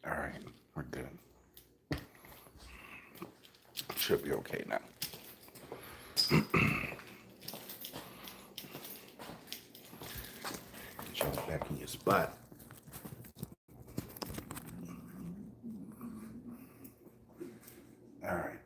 All right, we're good. Should be okay now. Get y'all back in your spot. All right.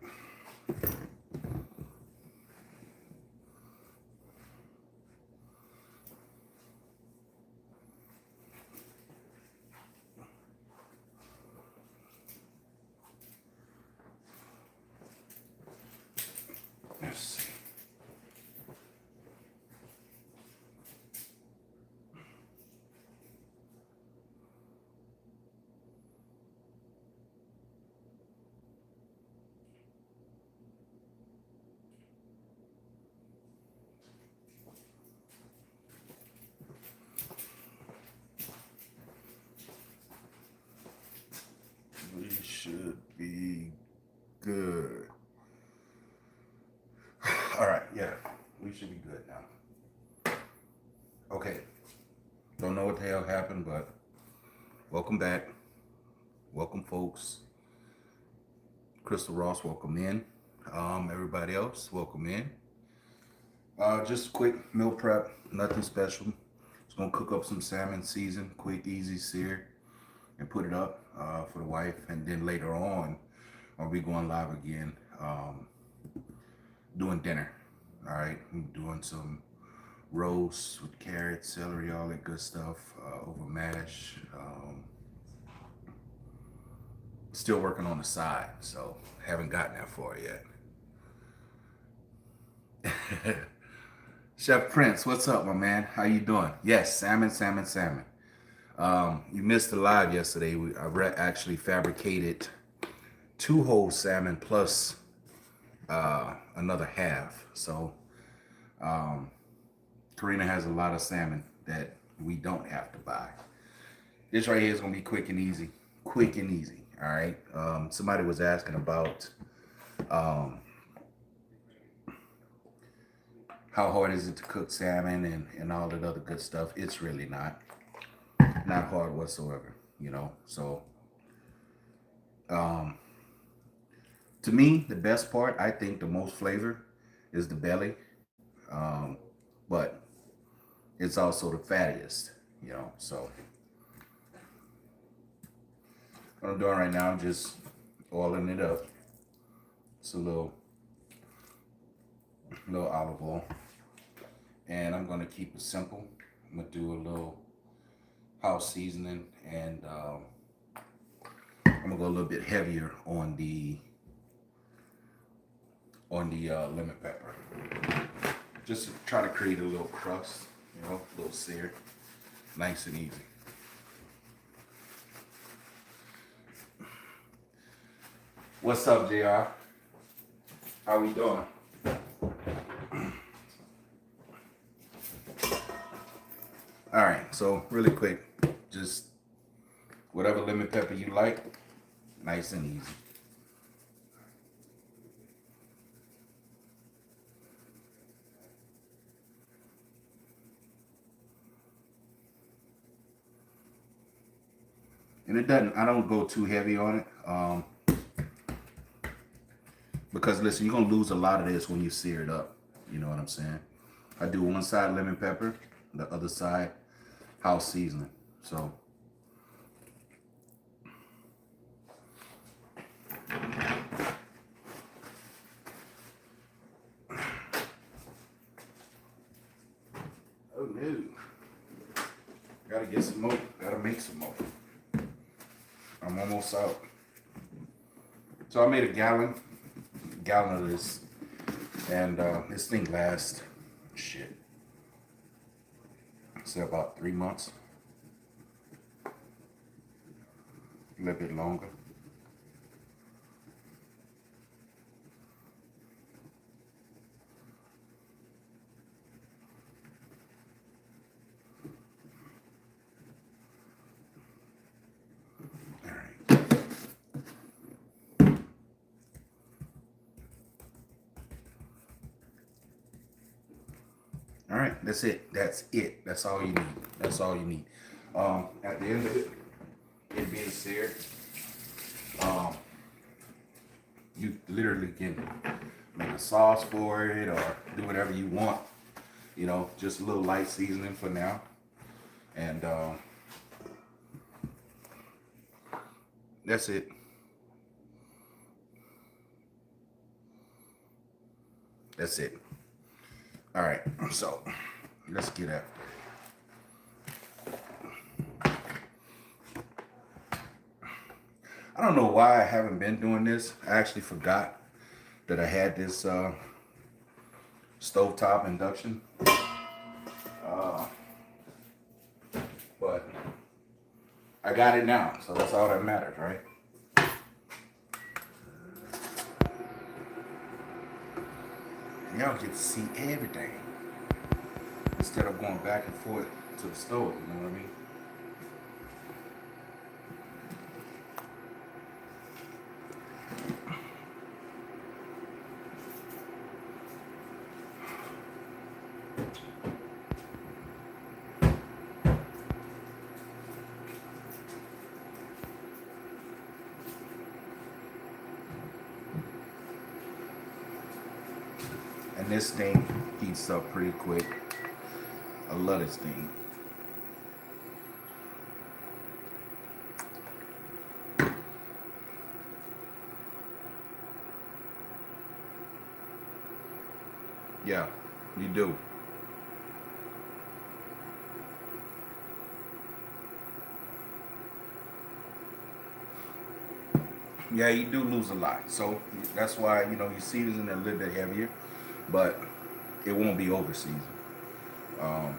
Let's see. We should be good. All right, yeah, we should be good now. Okay, don't know what the hell happened, but welcome back. Welcome, folks. Crystal Ross, welcome in. Everybody else, welcome in. Just a quick meal prep, nothing special. Just gonna cook up some salmon season, quick, easy sear, and put it up for the wife. And then later on, I'll be going live again, doing dinner. All right, I'm doing some roast with carrots, celery, all that good stuff over mash. Still working on the side, so haven't gotten that far yet. Chef Prince, what's up, my man? How you doing? Yes, salmon, salmon, salmon. You missed the live yesterday. I actually fabricated two whole salmon plus another half. So Karina has a lot of salmon that we don't have to buy. This right here is gonna be quick and easy. Quick and easy. All right. Somebody was asking about um, how hard is it to cook salmon and all that other good stuff. It's really not hard whatsoever. So um, to me, the best part, I think, the most flavor is the belly, but it's also the fattiest. So what I'm doing right now, just oiling it up. It's a little olive oil, and I'm gonna keep it simple. I'm gonna do a little house seasoning, and I'm gonna go a little bit heavier on the lemon pepper, just to try to create a little crust, a little sear, nice and easy. What's up, Jr? How we doing? All right, so really quick, just whatever lemon pepper you like, nice and easy. And I don't go too heavy on it, because listen, you're gonna lose a lot of this when you sear it up. You know what I'm saying? I do one side lemon pepper, the other side house seasoning. So oh no. Gotta get some more. Gotta make some more. I'm almost out. So I made a gallon of this, and this thing lasts shit. Say about 3 months, a little bit longer. All right. All right, that's it. That's it. That's all you need. That's all you need. At the end of it, it being seared, You literally can make a sauce for it or do whatever you want. You know, just a little light seasoning for now. And that's it. That's it. All right, so let's get after it. I don't know why I haven't been doing this. I actually forgot that I had this stovetop induction. But I got it now, so that's all that matters, right? Y'all get to see everything instead of going back and forth to the stove, you know what I mean? And this thing heats up pretty quick. I love this thing. Yeah, you do. Yeah, you do lose a lot. So that's why, you know, you season it a little bit heavier, but it won't be over seasoned. Um,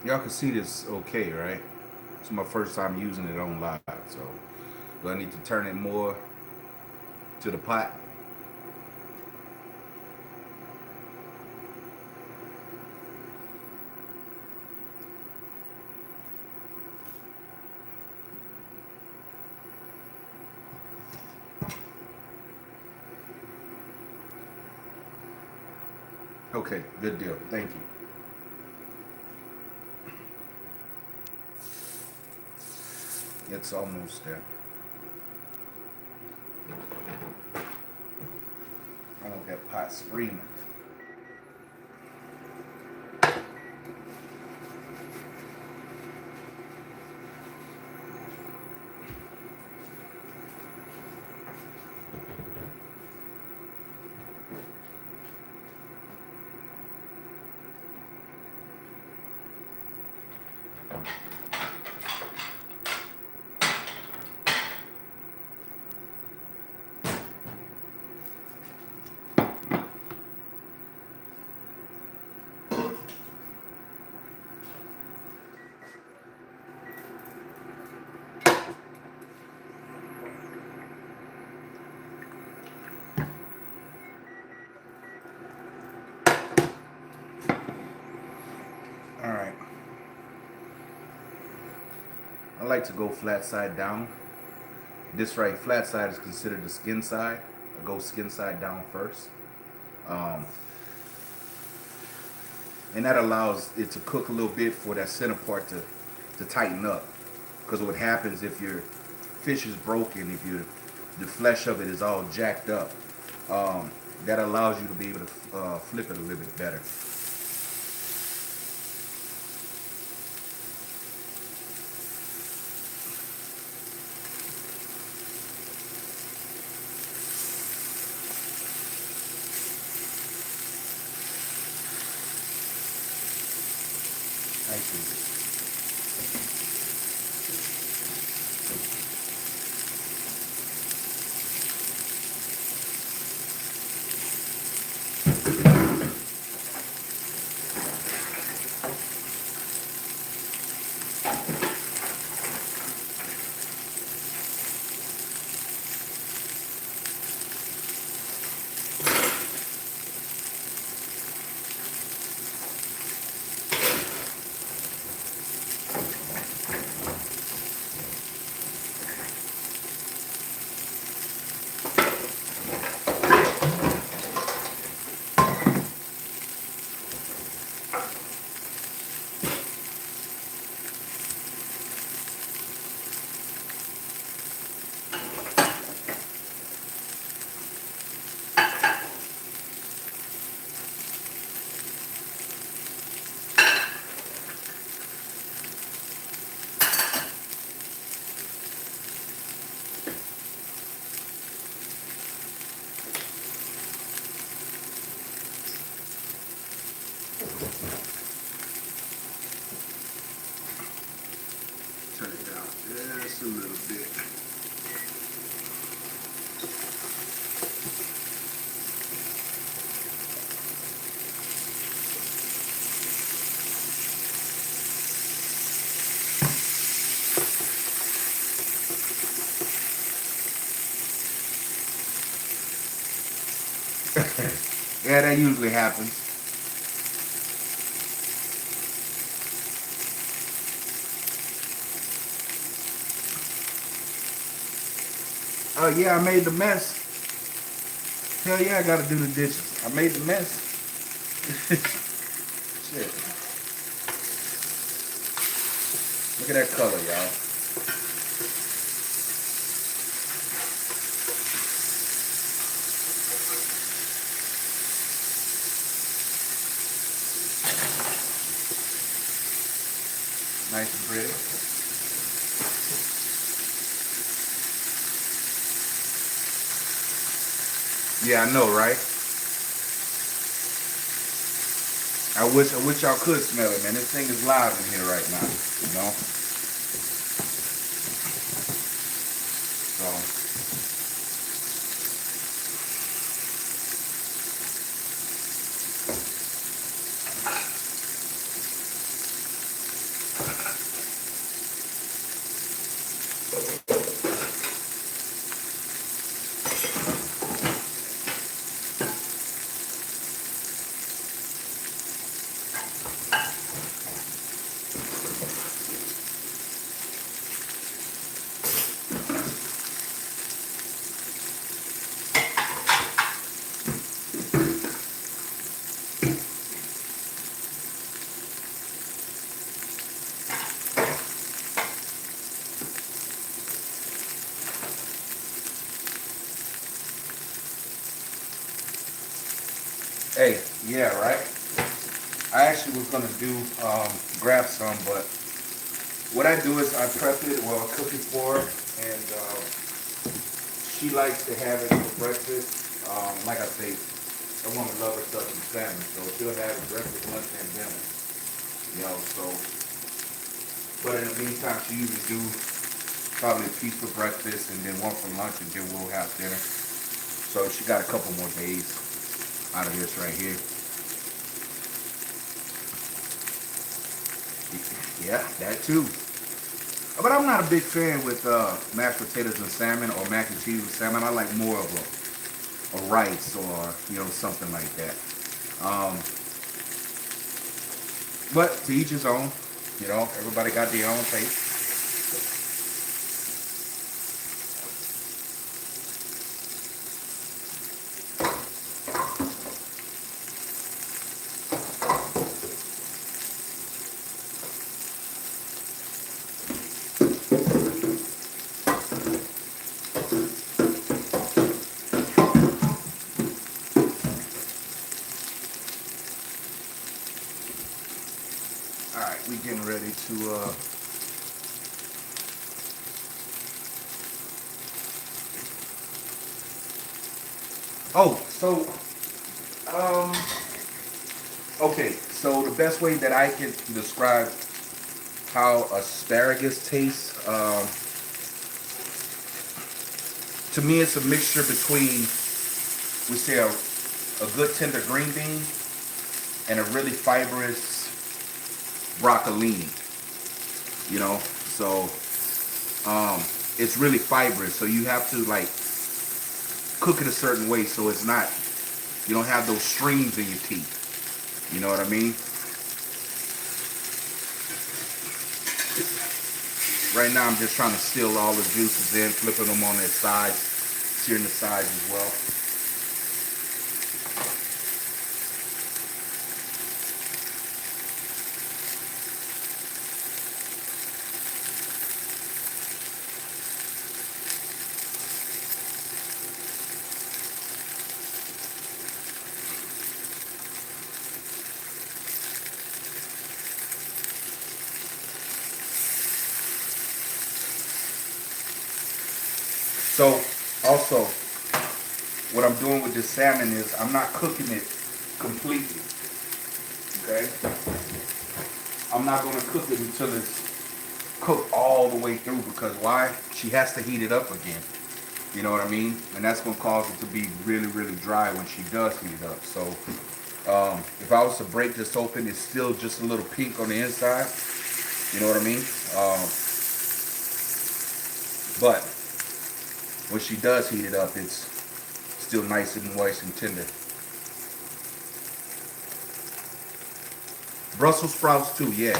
Y'all can see this okay, right? It's my first time using it on live, so do I need to turn it more to the pot? Okay, good deal. Thank you. It's almost there. I want that pot screaming. All right. I like to go flat side down. This right, flat side is considered the skin side. I go skin side down first. Um, and that allows it to cook a little bit for that center part to tighten up. Because what happens if your fish is broken, if the flesh of it is all jacked up, that allows you to be able to flip it a little bit better. I see. Yeah, that usually happens. Oh yeah, I made the mess. Hell yeah, I gotta do the dishes. I made the mess. Shit. Look at that color, y'all. Nice and pretty. Yeah, I know, right? I wish y'all could smell it, man. This thing is loud in here right now, you know? So, hey, yeah, right? I actually was gonna do, grab some, but what I do is I prep it, well, I cook it for her, and she likes to have it for breakfast. Like I say, that woman loves herself some salmon, so she'll have it breakfast, lunch, and dinner. You know, so, but in the meantime, she usually do probably a piece for breakfast and then one for lunch, and then we'll have dinner. So she got a couple more days out of this right here. Yeah, that too. But I'm not a big fan with mashed potatoes and salmon or mac and cheese with salmon. I like more of a rice or something like that. Um, but to each his own. Everybody got their own taste. All right, we getting ready to. Oh, so um, okay. So the best way that I can describe how asparagus tastes, to me, it's a mixture between we say a good tender green bean and a really fibrous broccolini. So um, it's really fibrous. So you have to like cook it a certain way so it's not you don't have those streams in your teeth. You know what I mean? Right now I'm just trying to steal all the juices in, flipping them on their sides, searing the sides as well. So also what I'm doing with this salmon is I'm not cooking it completely. Okay? I'm not going to cook it until it's cooked all the way through because why? She has to heat it up again. You know what I mean? And that's going to cause it to be really, really dry when she does heat it up. So if I was to break this open, it's still just a little pink on the inside. You know what I mean? But when she does heat it up, it's still nice and moist and tender. Brussels sprouts too, yeah.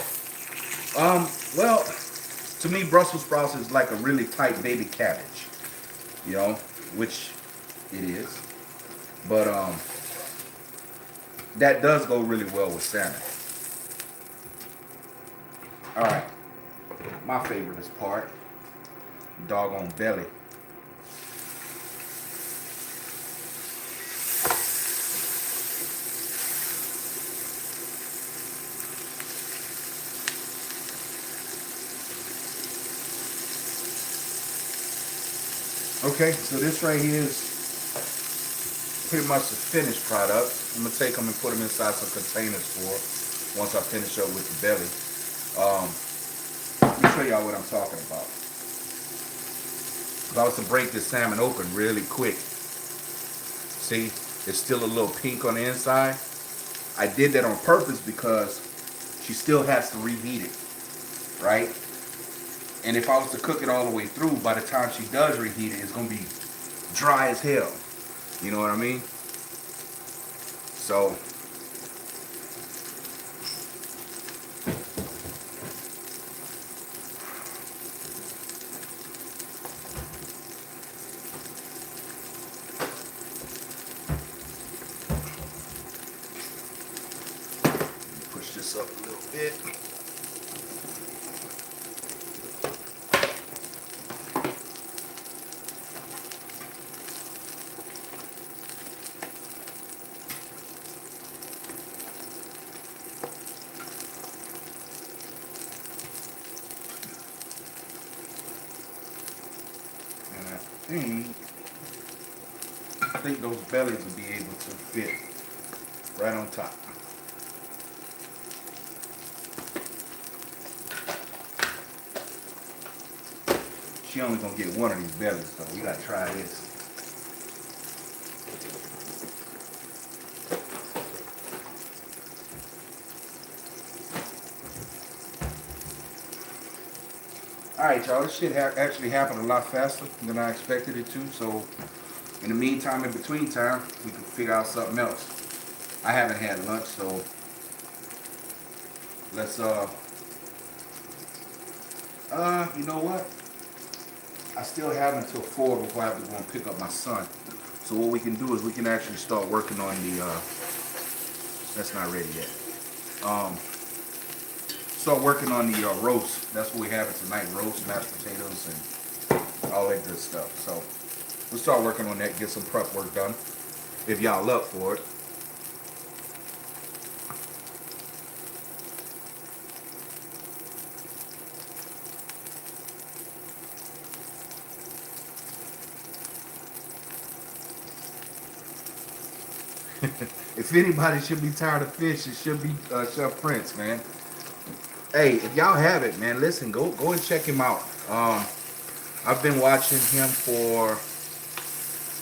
Well, to me, Brussels sprouts is like a really tight baby cabbage, you know, which it is. But that does go really well with salmon. All right, my favorite part, doggone belly. Okay, so this right here is pretty much the finished product. I'm gonna take them and put them inside some containers for once I finish up with the belly. Let me show y'all what I'm talking about. If I was to break this salmon open really quick, see, it's still a little pink on the inside. I did that on purpose because she still has to reheat it, right? And if I was to cook it all the way through, by the time she does reheat it, it's gonna be dry as hell. You know what I mean? So push this up a little bit. And I think those bellies will be able to fit right on top. She only gonna get one of these bellies, so we gotta try this. Alright, y'all, this shit actually happened a lot faster than I expected it to, so in the meantime, in between time, we can figure out something else. I haven't had lunch, so let's, you know what? I still have until 4 before I have to go and pick up my son. So what we can do is we can actually start working on the, that's not ready yet. Start working on the roast. That's what we have tonight, roast, mashed potatoes, and all that good stuff. So we'll start working on that, get some prep work done, if y'all up for it. If anybody should be tired of fish, it should be Chef Prince, man. Hey, if y'all have it, man, listen, go and check him out. I've been watching him for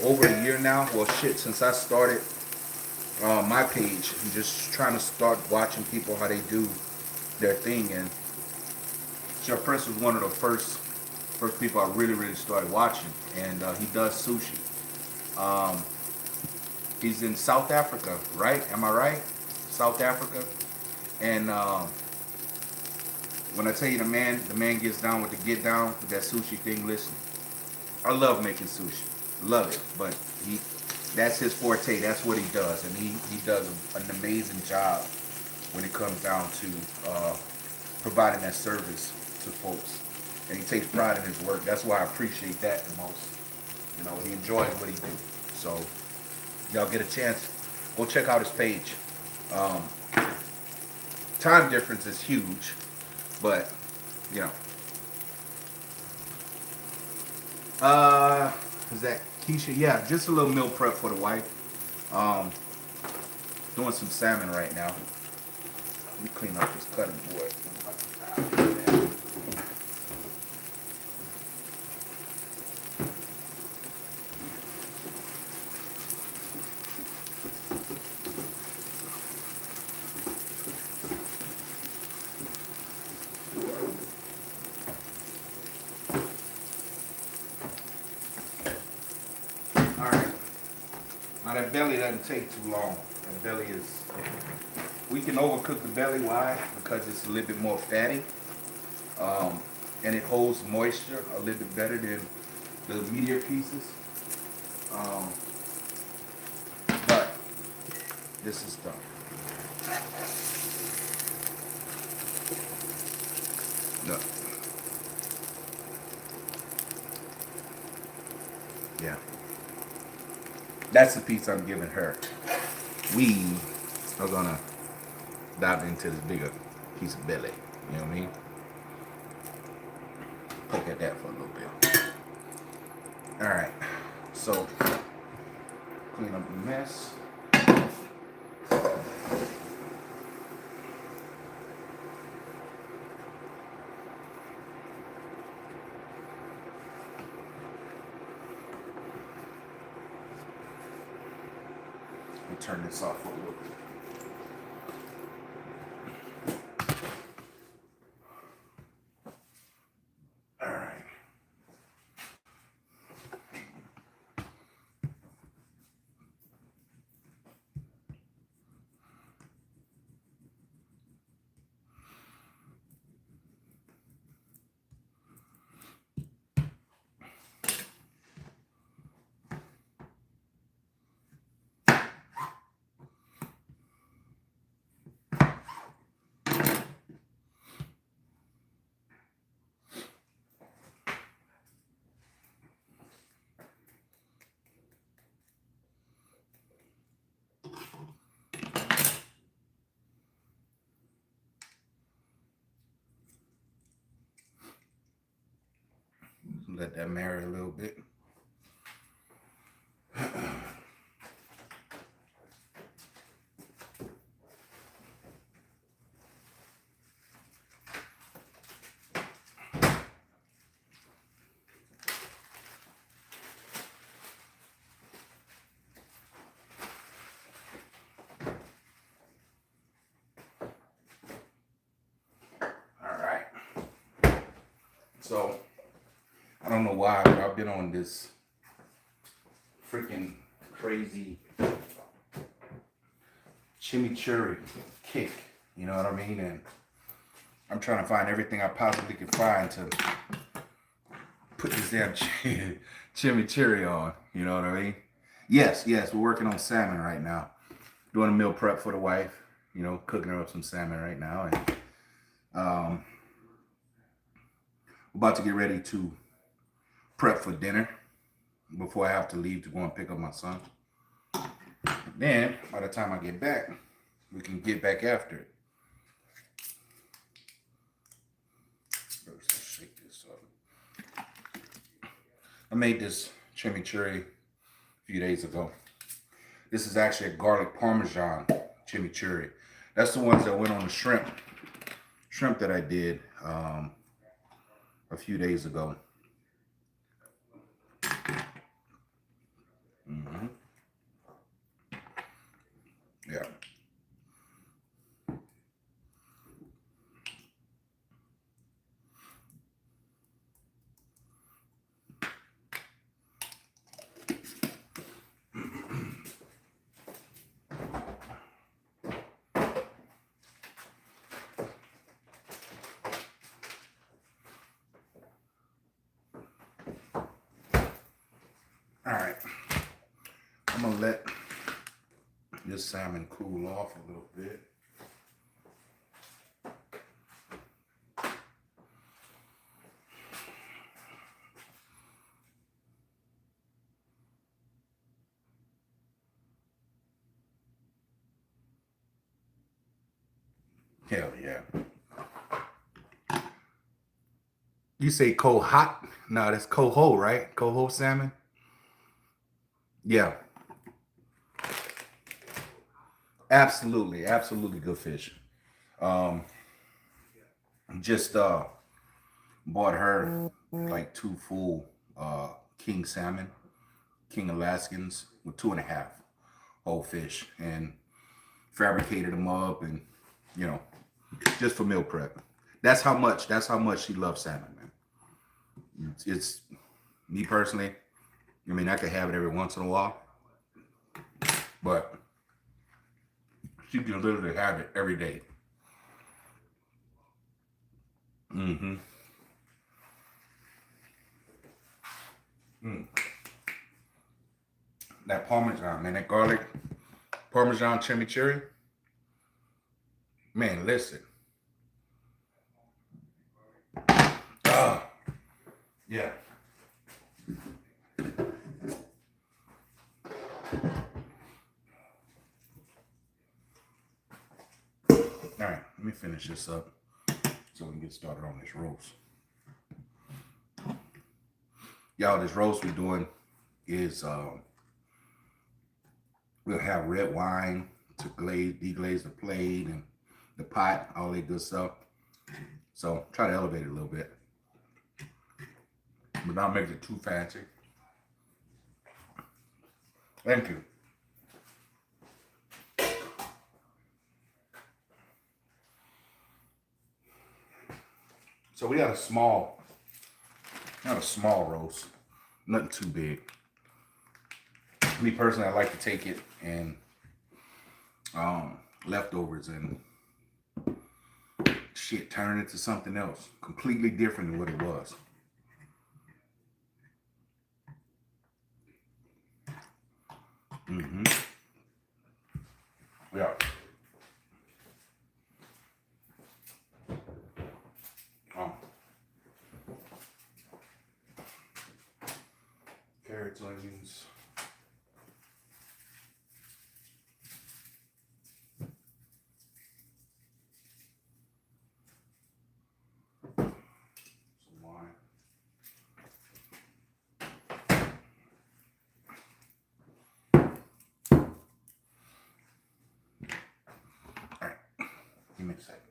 over a year now. Well, shit, since I started my page, I'm just trying to start watching people how they do their thing. And Chef Prince was one of the first people I really started watching, and he does sushi. He's in South Africa, right? Am I right? South Africa. And when I tell you the man gets down with the get down with that sushi thing. Listen, I love making sushi, love it. But that's his forte. That's what he does, and he does an amazing job when it comes down to providing that service to folks. And he takes pride in his work. That's why I appreciate that the most. You know, he enjoys what he do. So y'all get a chance, go check out his page. Time difference is huge, but you know. Is that Keisha? Yeah, just a little meal prep for the wife. Doing some salmon right now. Let me clean up this cutting board. Now that belly doesn't take too long. That belly is we can overcook the belly. Why? Because it's a little bit more fatty, and it holds moisture a little bit better than the meatier pieces. But this is done. Look. Yeah. That's the piece I'm giving her. We are gonna dive into this bigger piece of belly. You know what I mean? Poke at that for a little bit. Alright. So clean up the mess. Turn this off for a little bit. All right. Let that marinate a little bit. So, I don't know why, but I've been on this freaking crazy chimichurri kick, you know what I mean? And I'm trying to find everything I possibly can find to put this damn chimichurri on, you know what I mean? Yes, we're working on salmon right now. Doing a meal prep for the wife, you know, cooking her up some salmon right now. And about to get ready to prep for dinner before I have to leave to go and pick up my son. Then, by the time I get back, we can get back after it. Let's shake this up. I made this chimichurri a few days ago. This is actually a garlic parmesan chimichurri. That's the ones that went on the shrimp that I did a few days ago. Yeah. All right, I'm gonna let this salmon cool off a little bit. Hell yeah. You say cold hot? No, that's coho, right? Coho salmon? Yeah. Absolutely good fish. Just bought her like 2 full king salmon, king Alaskans with 2.5 whole fish, and fabricated them up, and you know, just for meal prep. That's how much she loves salmon, man. It's me personally. I mean, I could have it every once in a while, but She can literally have it every day. Mm-hmm. Mm. That Parmesan, man, that garlic Parmesan chimichurri. Man, listen. Oh, yeah. All right, let me finish this up so we can get started on this roast. Y'all, this roast we're doing is we'll have red wine to deglaze the plate and the pot, all that good stuff. So try to elevate it a little bit, but not make it too fancy. Thank you. So we got a small, not a small roast, nothing too big. Me personally, I like to take it and leftovers and shit, turn it to something else completely different than what it was. Mm-hmm. Yeah. Carrots, onions. Some wine. All right, you mix that.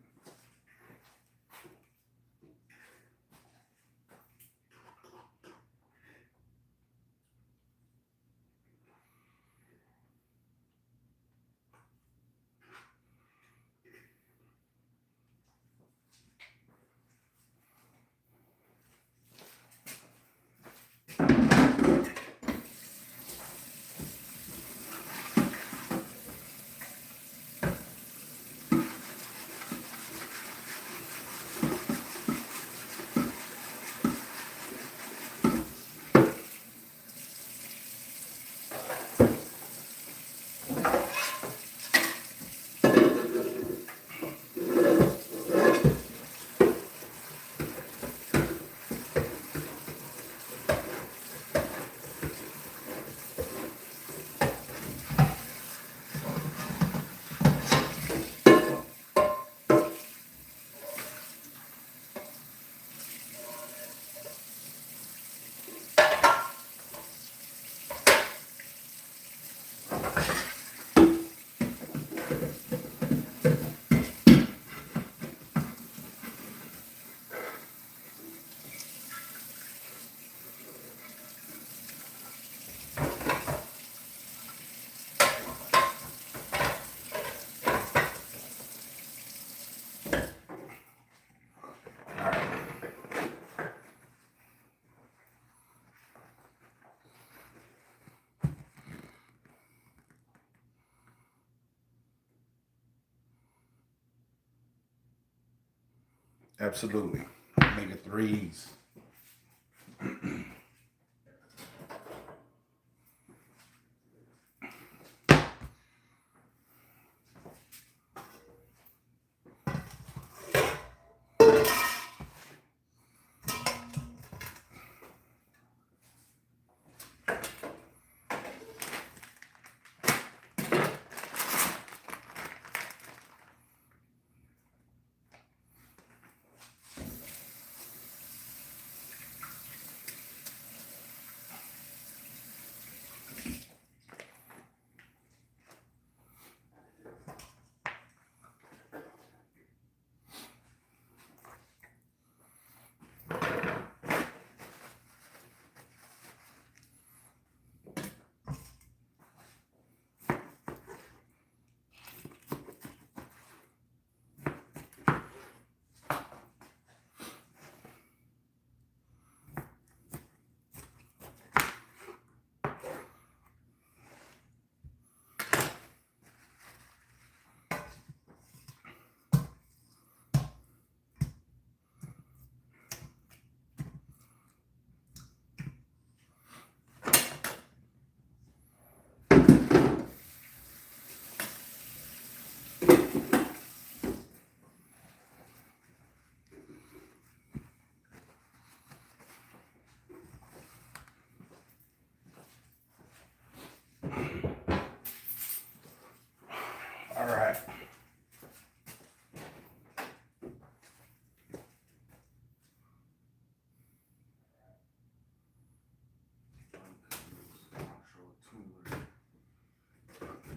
Absolutely. Omega 3s.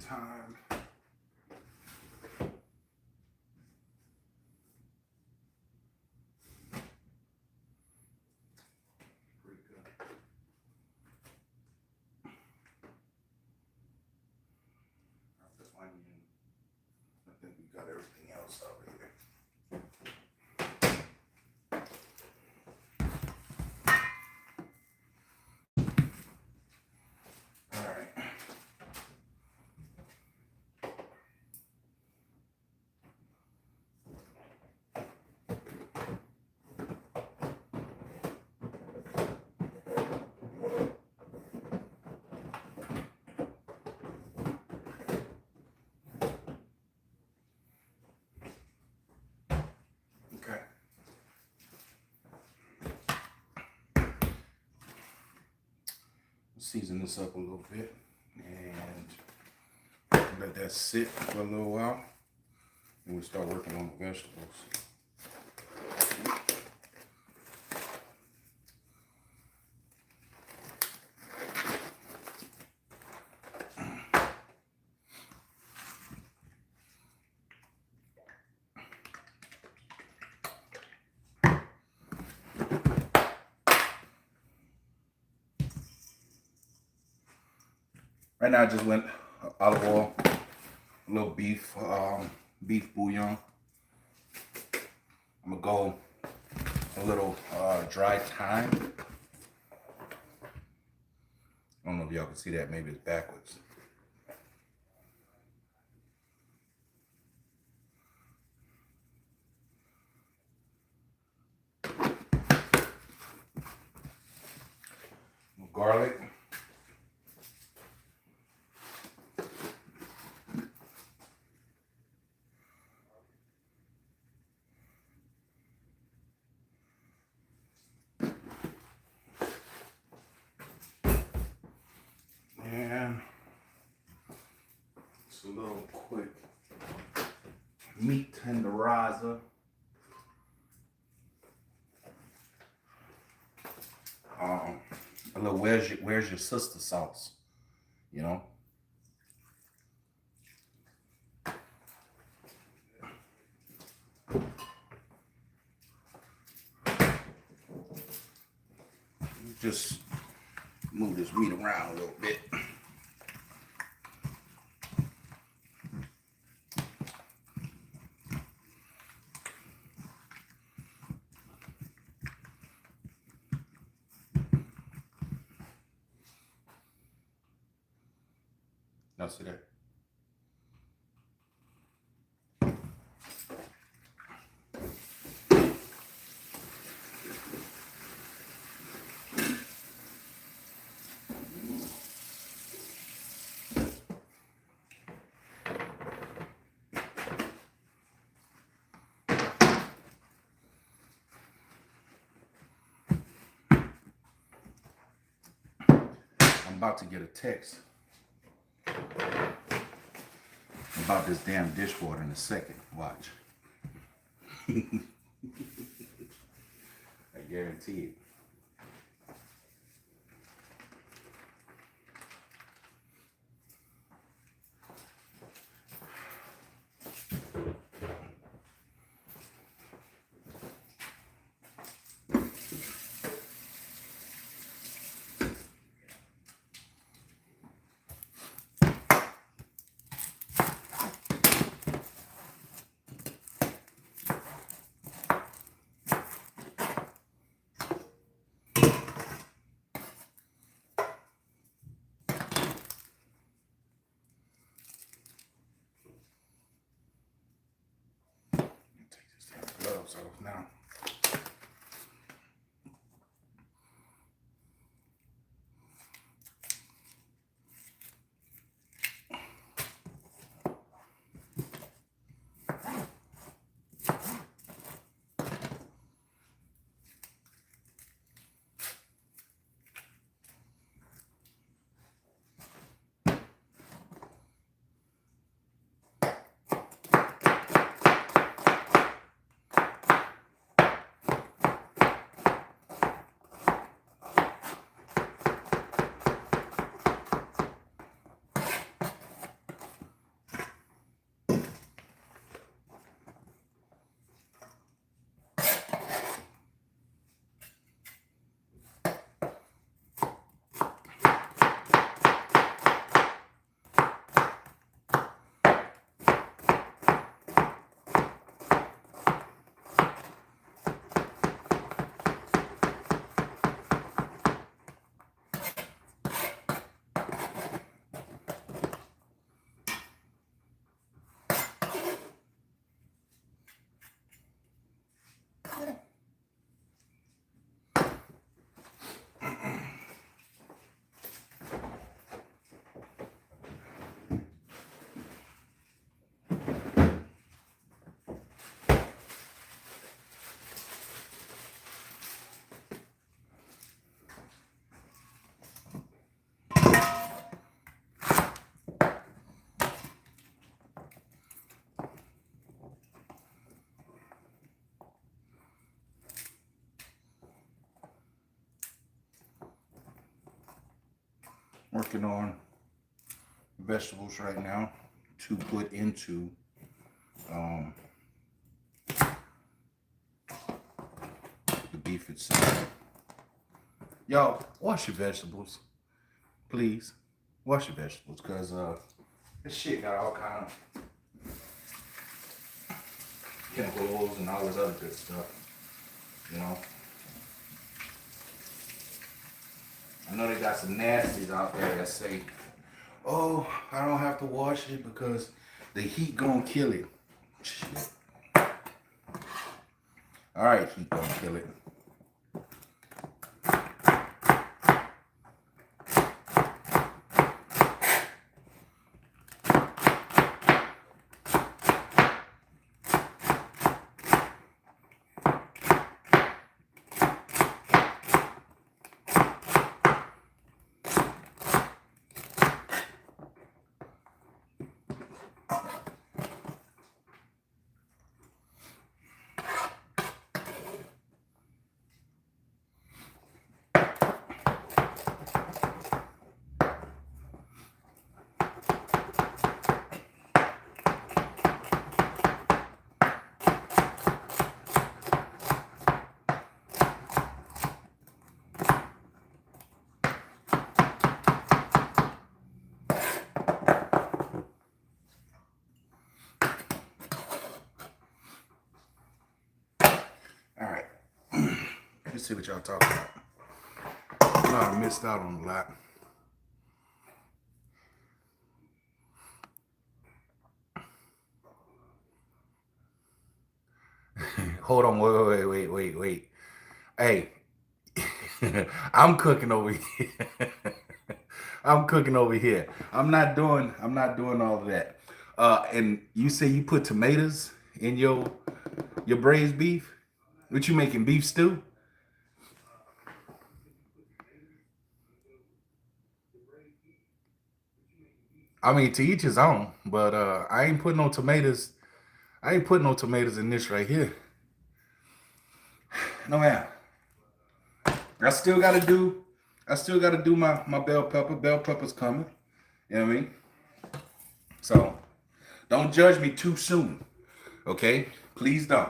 time. Pretty good. This onion. I think we got everything else over here. Okay. Season this up a little bit and let that sit for a little while. And we start working on the vegetables. Right now I just went olive oil, a little beef bouillon. I'm gonna go a little dry thyme. I don't know if y'all can see that, maybe it's backwards. Garlic. And it's a little quick meat tenderizer. A little where's your sister sauce, you know? Just move this meat around a little bit. Now see that? I'm about to get a text about this damn dishwater in a second. Watch. I guarantee it. Gloves off now. working on vegetables right now to put into the beef itself. Y'all, wash your vegetables, please. Wash your vegetables, because this shit got all kind of chemicals and all this other good stuff, you know. I know they got some nasties out there that say, oh, I don't have to wash it because the heat gonna kill it. Shit. All right, heat gonna kill it. Let's see what y'all talking about. I know I missed out on a lot. Hold on, wait. Hey, I'm cooking over here. I'm cooking over here. I'm not doing all of that. And you say you put tomatoes in your braised beef? What you making, beef stew? I mean, to each his own, but I ain't putting no tomatoes. I ain't putting no tomatoes in this right here. No ma'am. I still gotta do my bell pepper. Bell pepper's coming. You know what I mean? So don't judge me too soon. Okay? Please don't.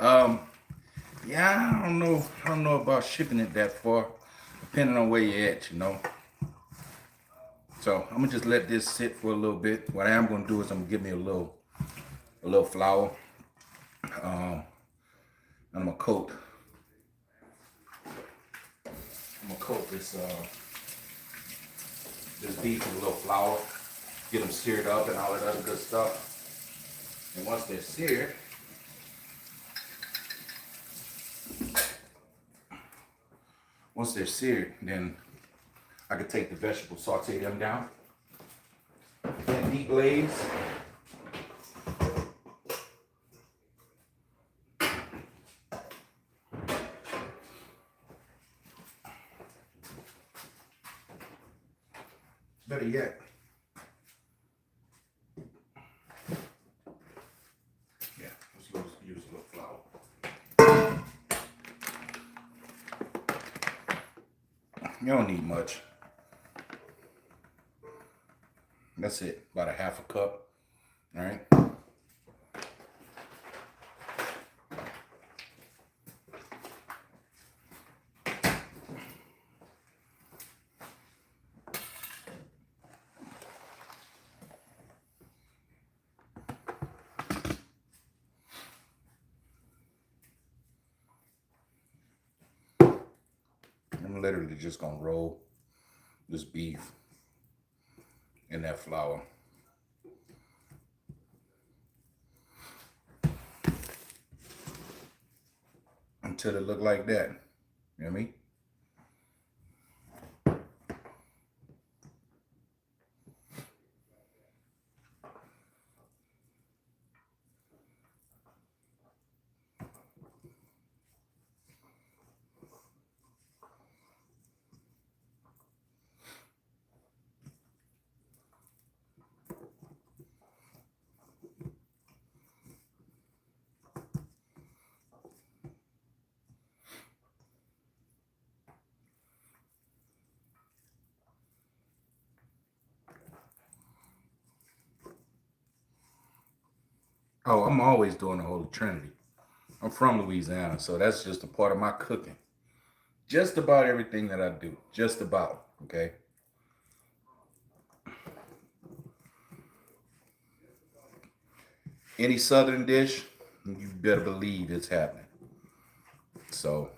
All right. Yeah, I don't know about shipping it that far, depending on where you're at, you know. So I'm gonna just let this sit for a little bit. What I am gonna do is I'm gonna give me a little a little flour. And I'm gonna coat this this beef with a little flour, get them seared up and all that other good stuff. And once they're seared, then I can take the vegetables, saute them down, and deglaze. Better yet, yeah, let's use a little flour. You don't need much. That's it, about a half a cup, all right? I'm literally just gonna roll this beef in that flour. Until it look like that. You know what I mean? Oh, I'm always doing the Holy Trinity. I'm from Louisiana, so that's just a part of my cooking. Just about everything that I do. Just about, okay? Any Southern dish, you better believe it's happening. So,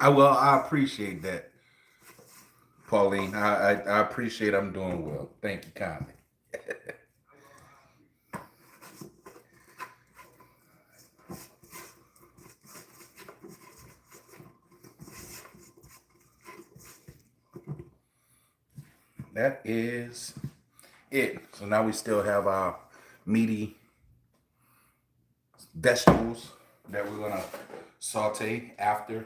I appreciate that, Pauline. I appreciate I'm doing well. Thank you kindly. That is it. So now we still have our meaty vegetables that we're gonna saute after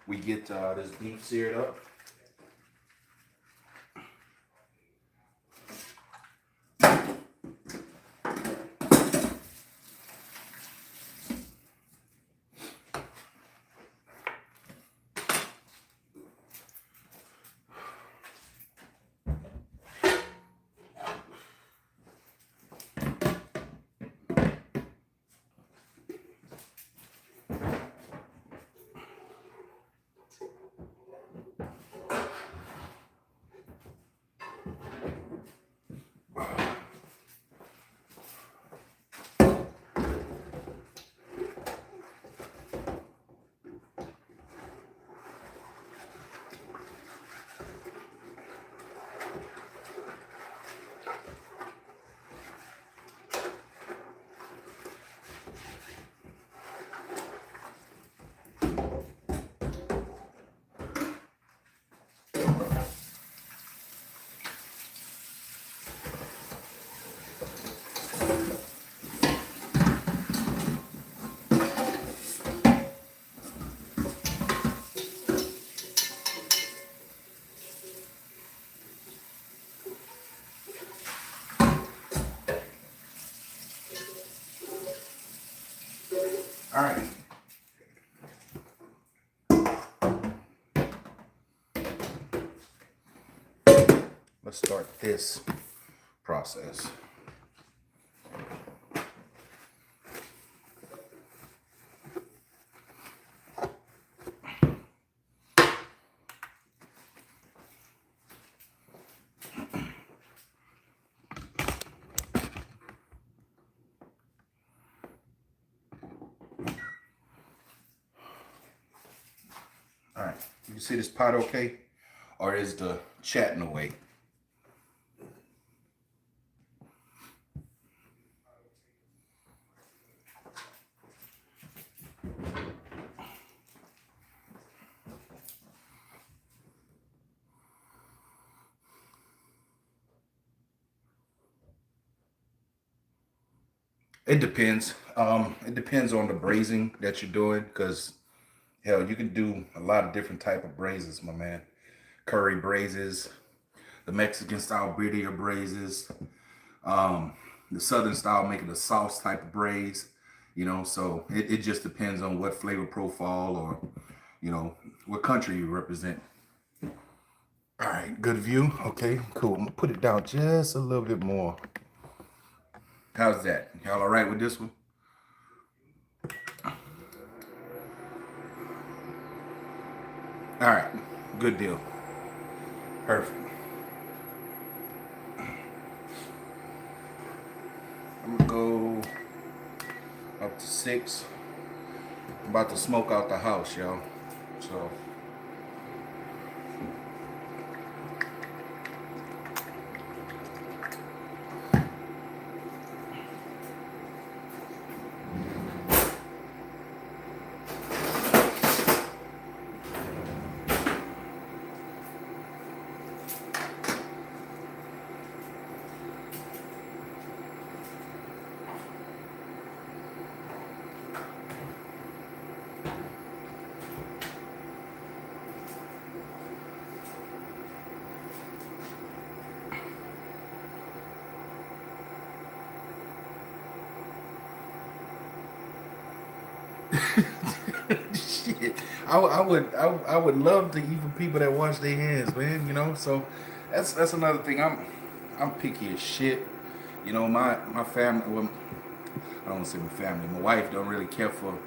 we get this beef seared up. let's start this process. All right, you can see this pot okay? Or is the chat in the way? It depends. It depends on the braising that you're doing, because hell, you can do a lot of different type of braises, my man. Curry braises, the Mexican style birria braises, the Southern style making a sauce type of braise. You know, so it just depends on what flavor profile or, you know, what country you represent. All right, good view. Okay, cool. I'm gonna put it down just a little bit more. How's that? Y'all all right with this one? All right, good deal. Perfect. I'm gonna go up to 6. I'm about to smoke out the house, y'all. So. Shit, I would love to eat for people that wash their hands, man. You know, so that's another thing. I'm picky as shit. You know, my family. Well, I don't want to say my family. My wife don't really care for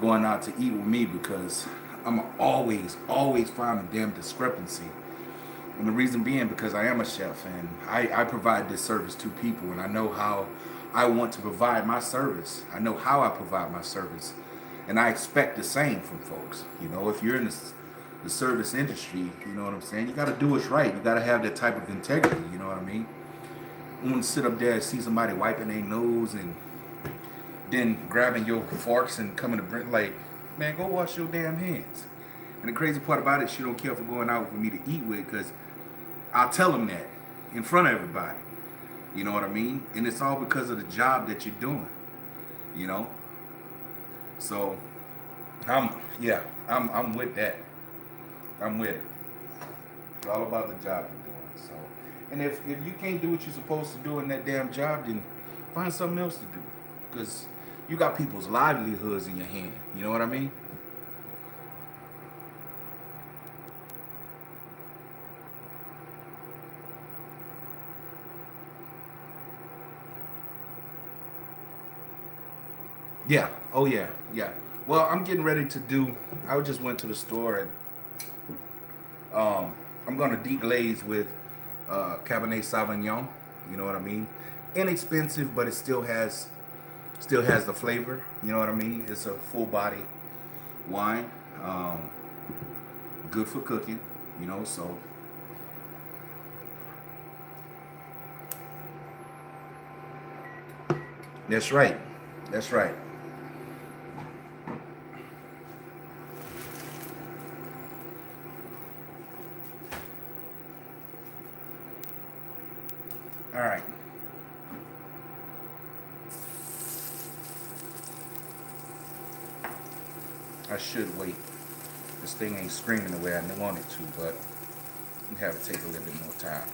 going out to eat with me because I'm always find a damn discrepancy. And the reason being because I am a chef and I provide this service to people, and I know how I want to provide my service. I know how I provide my service. And I expect the same from folks. You know, if you're in the service industry, you know what I'm saying? You got to do what's right. You got to have that type of integrity. You know what I mean? I want to sit up there and see somebody wiping their nose and then grabbing your forks and coming to bring, like, man, go wash your damn hands. And the crazy part about it, she don't care for going out for me to eat with, because I'll tell them that in front of everybody. You know what I mean? And it's all because of the job that you're doing. You know? So, I'm with that. I'm with it. It's all about the job you're doing. So, and if you can't do what you're supposed to do in that damn job, then find something else to do. Because you got people's livelihoods in your hand. You know what I mean? Yeah. Oh yeah. Yeah. Well, I'm getting ready to do. I just went to the store and I'm gonna deglaze with Cabernet Sauvignon. You know what I mean? Inexpensive, but it still has the flavor. You know what I mean? It's a full body wine. Um, Good for cooking. You know, so that's right. That's right. All right. I should wait. This thing ain't screaming the way I want it to, but you have to take a little bit more time.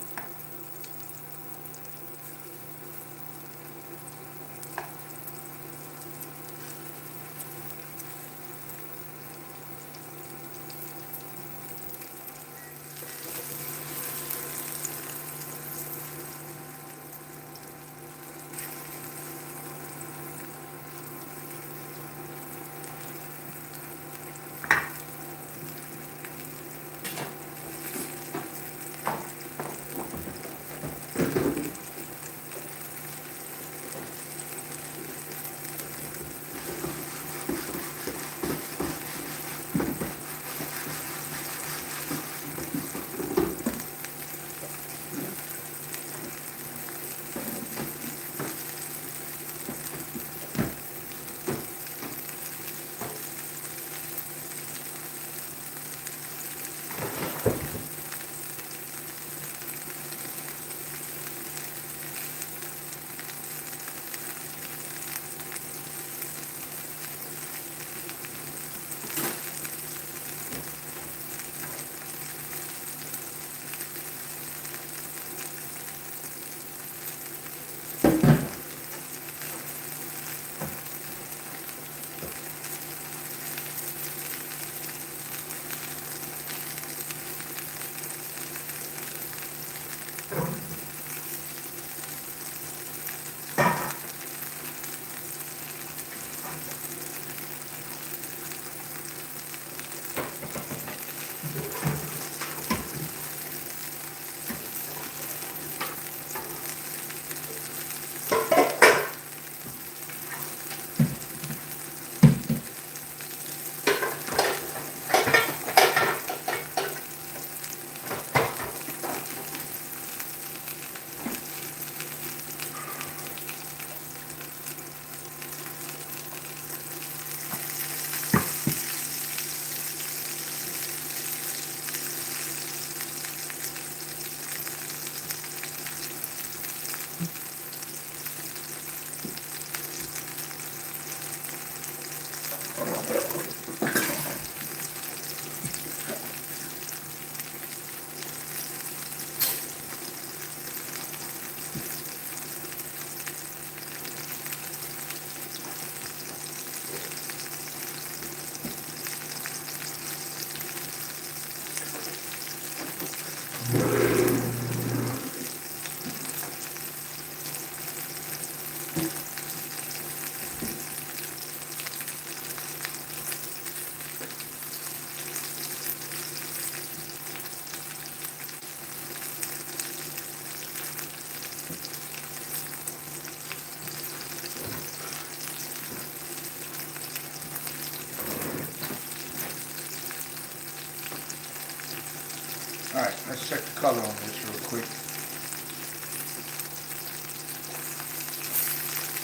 Alright, let's check the color on this real quick.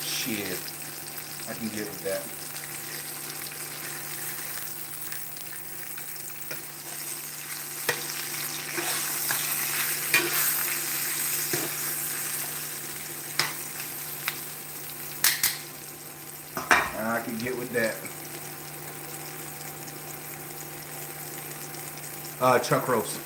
Shit. I can get with that. I can get with that. Chuck roast.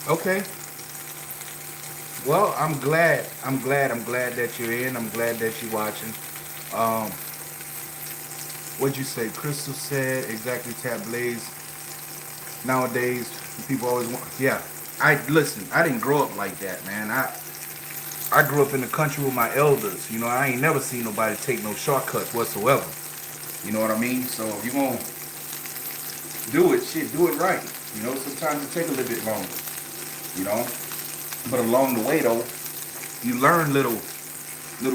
Okay. Well, I'm glad that you're in. I'm glad that you're watching. Um, what'd you say? Crystal said exactly. Tat Blaze. Nowadays, people always want. Yeah, I listen. I didn't grow up like that, man. I grew up in the country with my elders. You know, I ain't never seen nobody take no shortcuts whatsoever. You know what I mean? So if you gonna do it, shit, do it right. You know, sometimes it take a little bit longer. You know, but along the way though, you learn little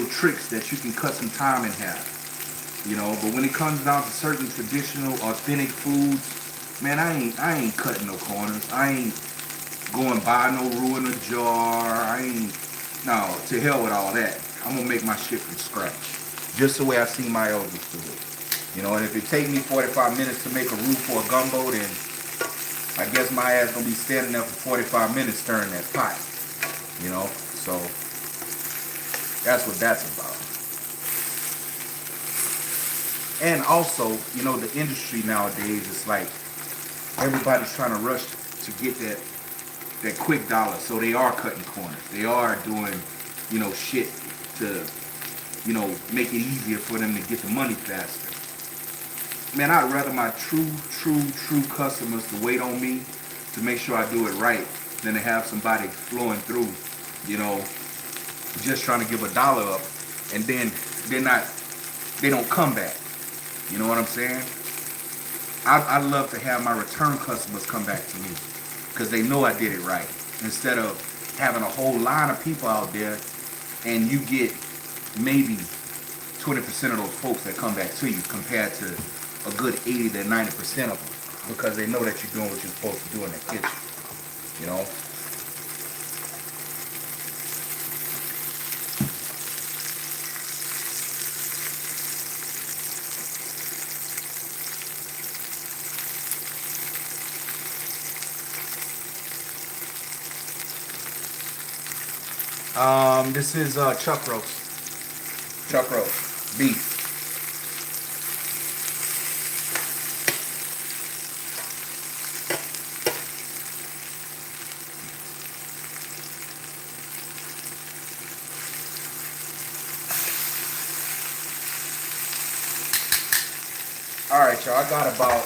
tricks that you can cut some time in half. You know, but when it comes down to certain traditional, authentic foods, man, I ain't cutting no corners. I ain't going buy no ruin a jar. No, to hell with all that. I'm gonna make my shit from scratch, just the way I seen my elders do it. You know, and if it take me 45 minutes to make a roux for a gumbo, then I guess my ass gonna be standing there for 45 minutes stirring that pot. You know, so that's what that's about. And also, you know, the industry nowadays is like everybody's trying to rush to get that quick dollar. So they are cutting corners. They are doing, you know, shit to, you know, make it easier for them to get the money faster. Man, I'd rather my true customers to wait on me to make sure I do it right than to have somebody flowing through, you know, just trying to give a dollar up and then they don't come back. You know what I'm saying? I love to have my return customers come back to me because they know I did it right. Instead of having a whole line of people out there and you get maybe 20% of those folks that come back to you compared to a good 80 to 90% of them because they know that you're doing what you're supposed to do in the kitchen. You know? This is chuck roast. Chuck roast. Beef. Alright, y'all, I got about,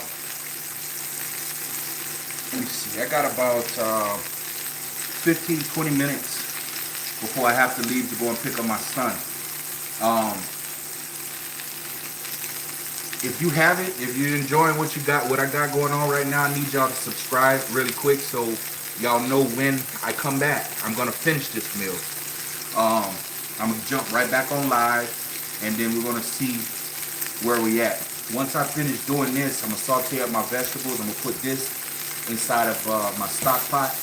let me see, I got about 15, 20 minutes before I have to leave to go and pick up my son. If you haven't, if you're enjoying what I got going on right now, I need y'all to subscribe really quick so y'all know when I come back. I'm gonna finish this meal. I'm gonna jump right back on live, and then we're gonna see where we at. Once I finish doing this, I'm gonna saute up my vegetables. I'm gonna put this inside of my stock pot,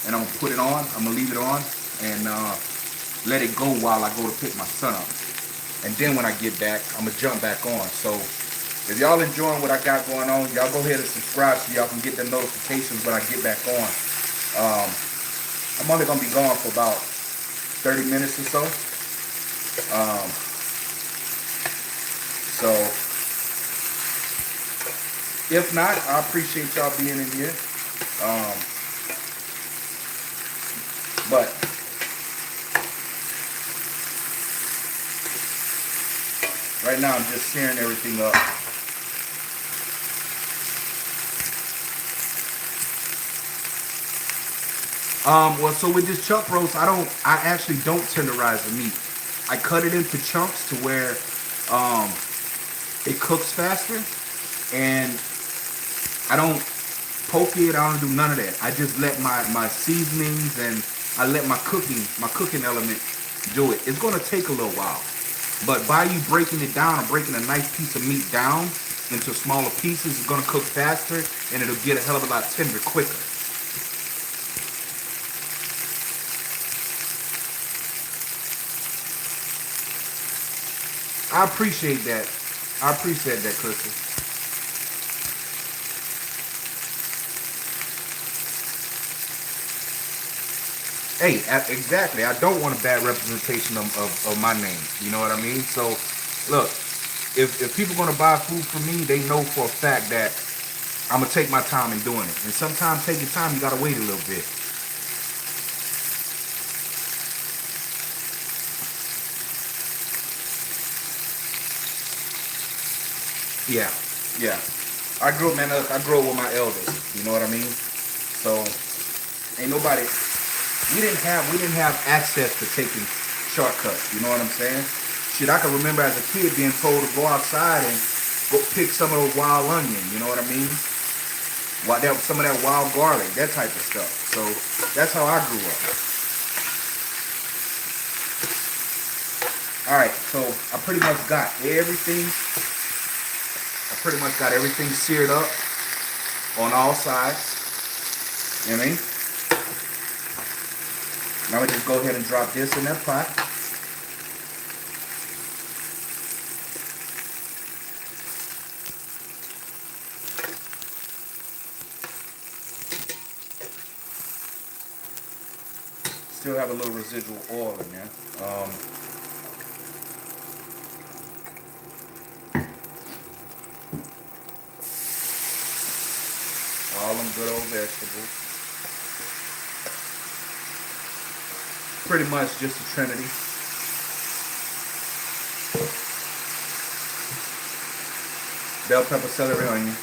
and I'm gonna put it on. I'm gonna leave it on and let it go while I go to pick my son up. And then when I get back, I'm gonna jump back on. So if y'all enjoying what I got going on, y'all go ahead and subscribe so y'all can get the notifications when I get back on. I'm only gonna be gone for about 30 minutes or so. So if not, I appreciate y'all being in here. But right now I'm just searing everything up. Well, so with this chuck roast, I actually don't tenderize the meat. I cut it into chunks to where it cooks faster, and I don't poke it. I don't do none of that. I just let my seasonings and I let my cooking element do it. It's gonna take a little while, but by you breaking it down or breaking a nice piece of meat down into smaller pieces, it's gonna cook faster and it'll get a hell of a lot tender quicker. I appreciate that. I appreciate that, Crystal. Hey, exactly. I don't want a bad representation of my name. You know what I mean? So, look, if people gonna buy food from me, they know for a fact that I'm gonna take my time in doing it. And sometimes taking time, you gotta wait a little bit. Yeah, yeah. I grew up, man. I grew up with my elders. You know what I mean? So ain't nobody. We didn't have access to taking shortcuts. You know what I'm saying? Shit, I can remember as a kid being told to go outside and go pick some of those wild onion. You know what I mean? Some of that wild garlic, that type of stuff. So that's how I grew up. All right, so I pretty much got everything. I pretty much got everything seared up on all sides. You know what I mean? Now we just go ahead and drop this in that pot. Still have a little residual oil in there. All them good old vegetables. Pretty much just a trinity. Bell pepper, celery, onion.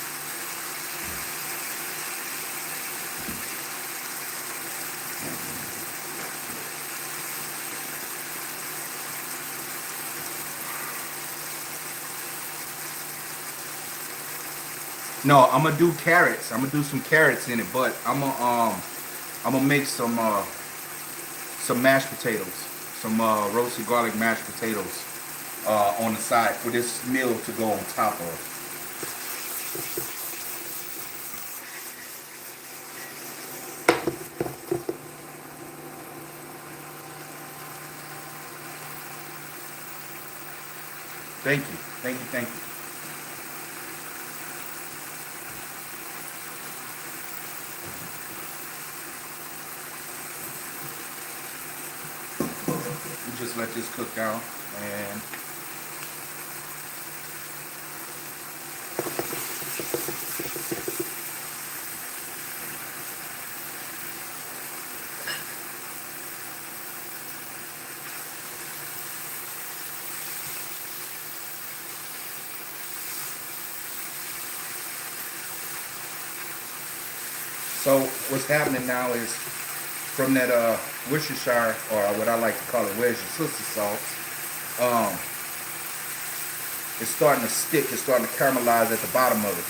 No, I'm gonna do carrots. I'm gonna do some carrots in it, but I'm gonna make some mashed potatoes, some roasted garlic mashed potatoes on the side for this meal to go on top of. Thank you, thank you, thank you. You just let this cook down and so what's happening now is from that Worcestershire, or what I like to call it, where's your sister sauce, it's starting to stick, it's starting to caramelize at the bottom of it.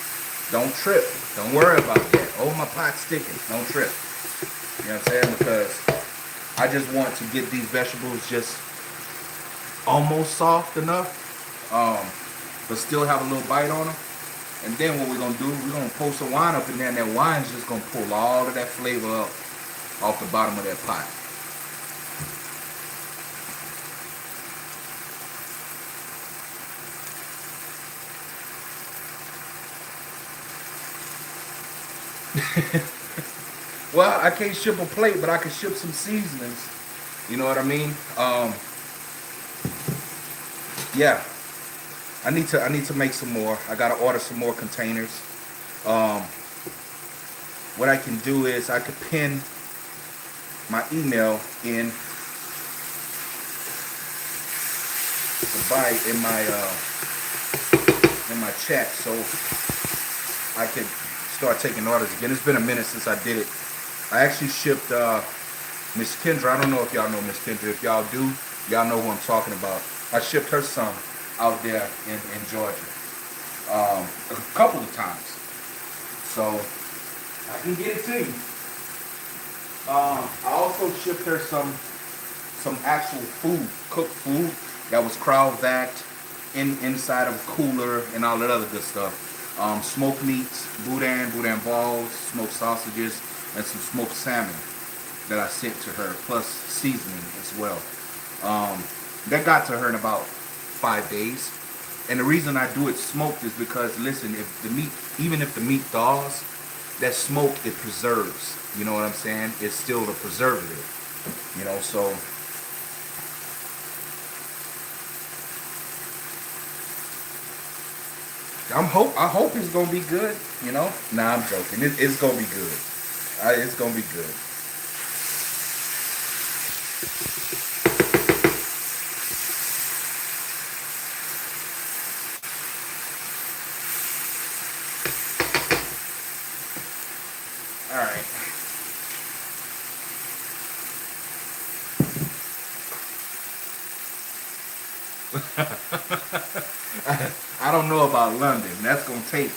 Don't trip. Don't worry about that. Oh, my pot's sticking. Don't trip. You know what I'm saying? Because I just want to get these vegetables just almost soft enough, but still have a little bite on them. And then what we're gonna do, we're gonna pour some wine up in there, and that wine's just gonna pull all of that flavor up off the bottom of that pot. Well, I can't ship a plate, but I can ship some seasonings. You know what I mean? Yeah. I need to make some more. I gotta order some more containers. Um, what I can do is I could pin my email in my chat, so I could start taking orders again. It's been a minute since I did it. I actually shipped Miss Kendra. I don't know if y'all know Miss Kendra. If y'all do, y'all know who I'm talking about. I shipped her son out there in Georgia a couple of times. So can get it to you. I also shipped her some actual food, cooked food that was cryovac inside of a cooler and all that other good stuff. Smoked meats, boudin balls, smoked sausages, and some smoked salmon that I sent to her, plus seasoning as well. That got to her in about 5 days. And the reason I do it smoked is because, listen, if the meat, even if the meat thaws, that smoke, it preserves. You know what I'm saying? It's still a preservative. You know, so I hope it's gonna be good. You know, nah, I'm joking. It's gonna be good. It's gonna be good. All right. I don't know about London. That's gonna take.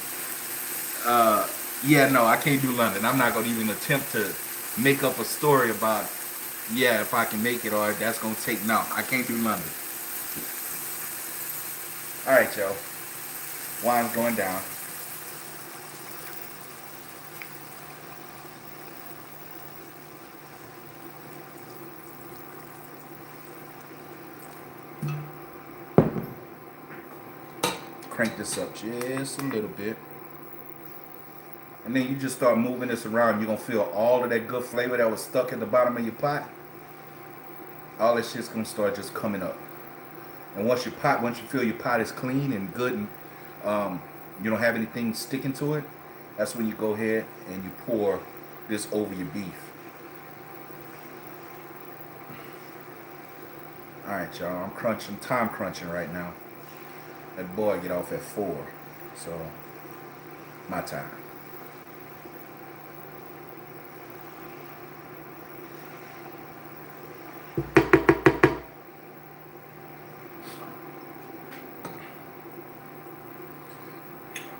Yeah, no, I can't do London. I'm not gonna even attempt to make up a story about. Yeah, if I can make it, or that's gonna take. No, I can't do London. All right, Joe. Wine's going down. Crank this up just a little bit. And then you just start moving this around. You're going to feel all of that good flavor that was stuck at the bottom of your pot. All that shit's going to start just coming up. And once you feel your pot is clean and good and you don't have anything sticking to it, that's when you go ahead and you pour this over your beef. All right, y'all. I'm time crunching right now. That boy get off at 4, so my time.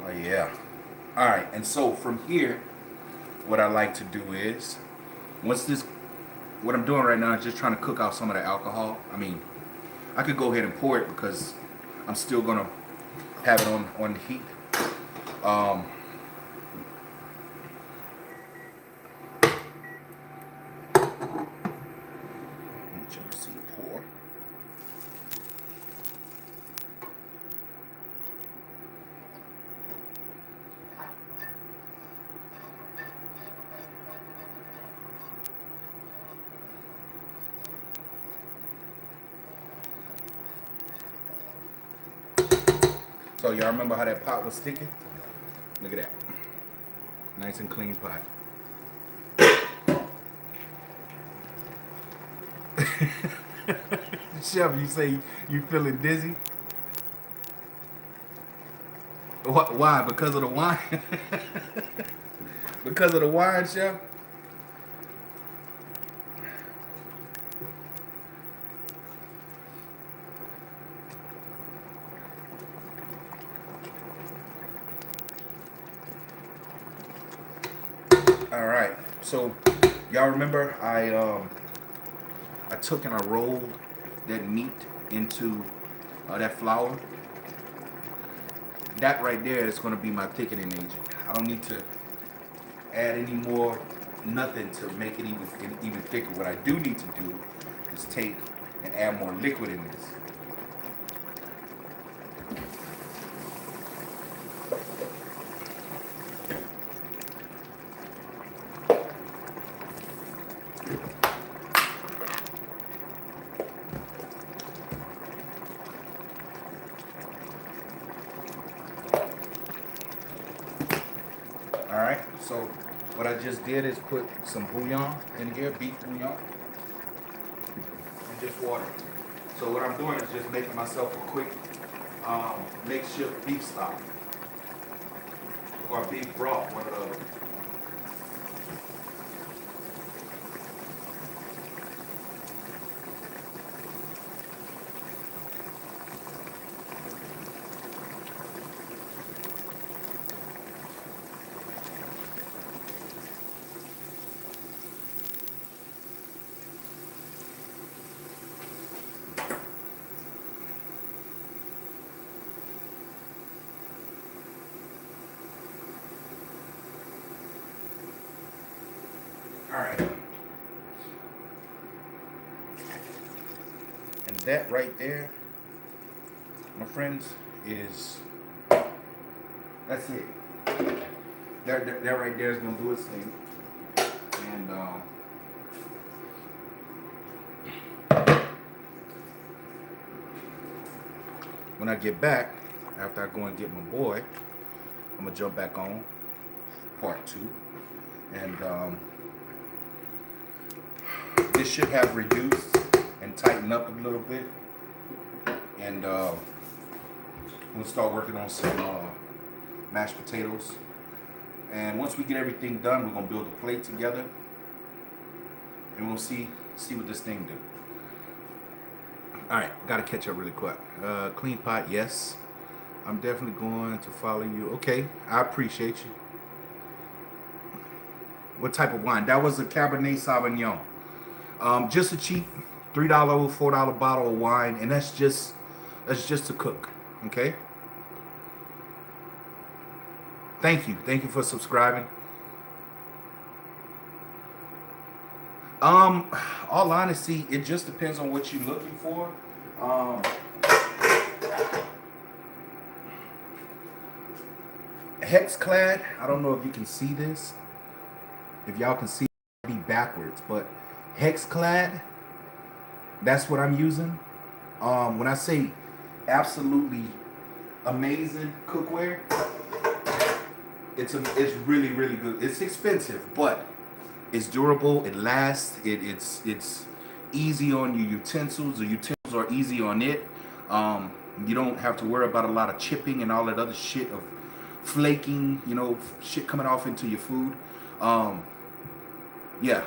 Oh yeah. All right, and so from here, what I like to do is, what I'm doing right now is just trying to cook out some of the alcohol. I mean, I could go ahead and pour it because I'm still gonna have it on the heat. Um, let you see pour. So y'all remember how that pot was sticking? Look at that. Nice and clean pot. Chef, you say you feeling dizzy? Why? Because of the wine? Because of the wine, Chef? All right. So y'all remember I took and I rolled that meat into that flour. That right there is going to be my thickening agent. I don't need to add any more, nothing to make it even thicker. What I do need to do is take and add more liquid in this. Alright, so what I just did is put some bouillon in here, beef bouillon, and just water. So what I'm doing is just making myself a quick makeshift beef stock, or beef broth, one or the other. right. And that right there, my friends, is, that's it. That right there is gonna do its thing. And when I get back, after I go and get my boy, I'm gonna jump back on part 2. And this should have reduced and tightened up a little bit. And we'll start working on some mashed potatoes. And once we get everything done, we're gonna build a plate together, and we'll see what this thing do. All right, gotta catch up really quick. Clean pot, yes. I'm definitely going to follow you. Okay, I appreciate you. What type of wine? That was a Cabernet Sauvignon. Just a cheap $3, $4 bottle of wine, and that's just to cook. Okay. Thank you for subscribing. All honesty, it just depends on what you're looking for. Hexclad, I don't know if you can see this. If y'all can see, it'll be backwards, but Hexclad, that's what I'm using. When I say absolutely amazing cookware, it's really, really good. It's expensive, but it's durable. It lasts. It's easy on your utensils. The utensils are easy on it. You don't have to worry about a lot of chipping and all that other shit of flaking. You know, shit coming off into your food. Yeah.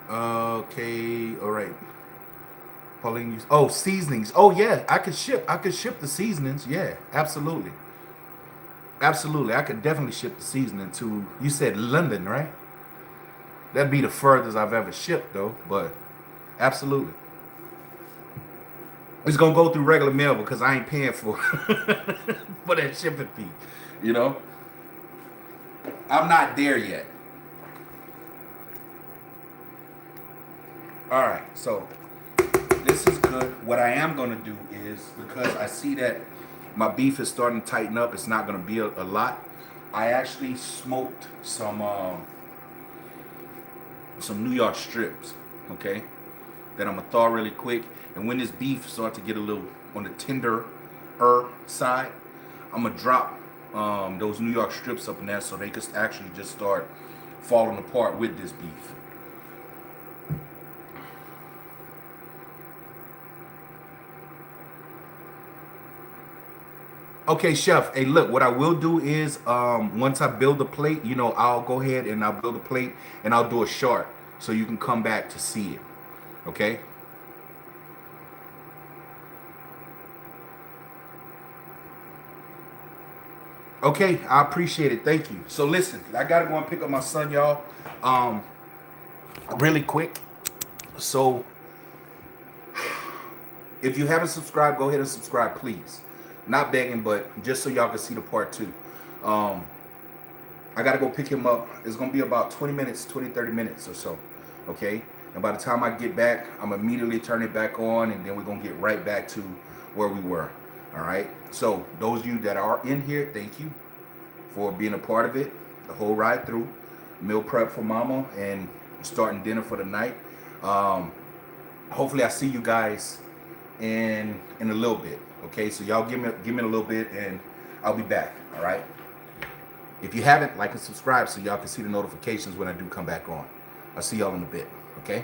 Okay. All right. Pauline, oh, seasonings. Oh yeah, I could ship the seasonings. Yeah, absolutely. Absolutely. I could definitely ship the seasoning to, you said London, right? That'd be the furthest I've ever shipped though, but absolutely. It's gonna go through regular mail because I ain't paying for for that shipping fee. You know? I'm not there yet. Alright, so this is good. What I am going to do is, because I see that my beef is starting to tighten up, it's not going to be a lot. I actually smoked some New York strips, okay, that I'm going to thaw really quick. And when this beef starts to get a little on the tender side, I'm going to drop those New York strips up in there so they could actually just start falling apart with this beef. Okay, chef. Hey, look, what I will do is once I build the plate, you know, I'll go ahead and I'll build a plate and I'll do a short so you can come back to see it. Okay? Okay, I appreciate it. Thank you. So listen, I gotta go and pick up my son, y'all. Really quick. So if you haven't subscribed, go ahead and subscribe, please. Not begging, but just so y'all can see the part 2. I got to go pick him up. It's going to be about 20 minutes, 30 minutes or so. Okay? And by the time I get back, I'm immediately turn it back on, and then we're going to get right back to where we were. All right? So those of you that are in here, thank you for being a part of it. The whole ride through. Meal prep for mama and starting dinner for the night. Hopefully I see you guys in a little bit. Okay, so y'all give me a little bit and I'll be back. All right, if you haven't, like and subscribe so y'all can see the notifications when I do come back on. I'll see y'all in a bit. Okay.